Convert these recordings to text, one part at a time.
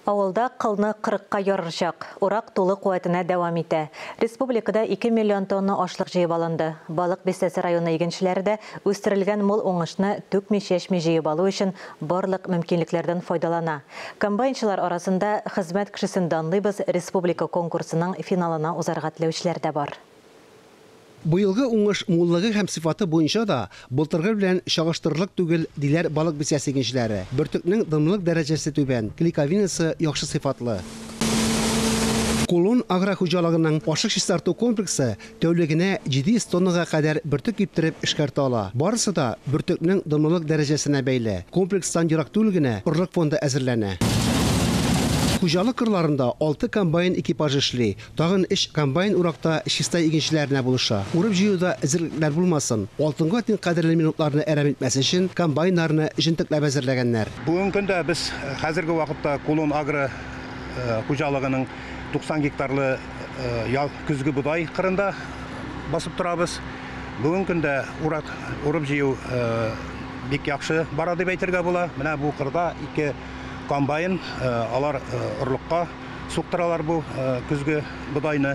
Авылда кылны 40-ка ярышак. Урак тулы куәтенә дәвам итә. Республикада 2 миллион тонна ашлык җыеп алынды. Балык бистәсе районы игенчеләре дә үстерелгән мул уңышны түкми-чәчми җыеп алу өчен барлык мөмкинлекләрдән файдалана. Комбайнчылар арасында хезмәт кешесен данлыйбыз республика конкурсының финалына узарга теләүчеләр дә бар. Быелгы уңыш муллыгы һәм сыйфаты буенча да былтыргы белән чагыштырырлык түгел, диләр балык бистәсе игенчеләре. Бөртекнең дымлык дәрәҗәсе түбән, клейковинасы яхшы сыйфатлы. Кулун агрохуҗалыгының ашык чистарту комплексы тәүлегенә 700 тоннага кадәр бөртек киптереп эшкәртә ала. Барысы да бөртекнең дымлык дәрәҗәсенә бәйле. Комплекстан ерак түгел генә орлык фонды әзерләнә. Хуҗалык кырларында 6 комбайн экипажы эшли. Тагын 3 комбайн уракта чиста игенчеләренә булыша. Урып җыюда әзерлекләр булмасын. Алтынга тиң кадерле минутларны әрәм итмәс өчен комбайннарны җентекләп әзерләгәннәр. Бүгенге көндә без хәзерге вакытта Кулун агро хуҗалыгының 90 гектарлы көзге будай кырында басып торабыз. Бүгенге көндә урып җыю бик яхшы бара дип әйтергә була. Менә бу кырда 2 комбайн алар орлыкка суктыралар бу көзге будайны.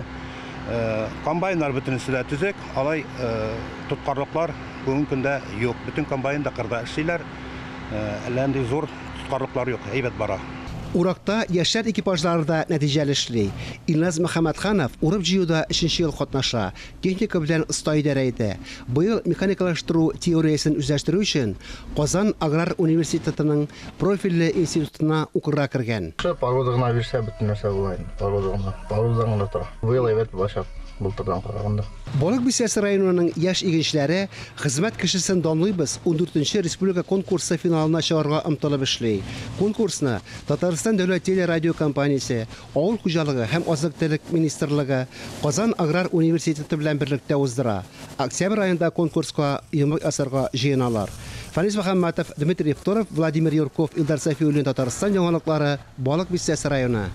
Комбайннар бөтенесе дә төзек, алай тоткарлыклар бүгенге көндә юк. Бүтән комбайн да кырда эшлиләр. Әллә нинди зур тоткарлыклар юк, әйбәт бара. Уракта яшьләр экипажлары да нәтиҗәле эшли. Илназ Мөхәммәтханов урып җыюда 3нче ел катнаша. Техника белән оста идарә итә. Быел механикалаштыру теориясен үзләштерү өчен Казан аграр университетының профильле институтына укырга кергән. Погодагына бирсә бөтен нәрсә була инде. Погодагына тора. Быел әйбәт булачак. Былтырдан караганда. Балык бистәсе районының яшь игенчеләре хезмәт кешесен данлыйбыз 14нче республика конкурсы финалына чыгарга омтылып эшли. Конкурсны Татарстан дәүләт телерадиокомпаниясе, авыл хуҗалыгы һәм азык-төлек министрлыгы, Казан аграр университеты белән берлектә уздыра. Октябрь аенда конкурска йомык асарга җыеналар. Фаниз Мөхәммәтов, Дмитрий Евторов, Владимир Юрков, Илдар Сафиуллин, Татарстан яңалыклары, балык бистәсе районы.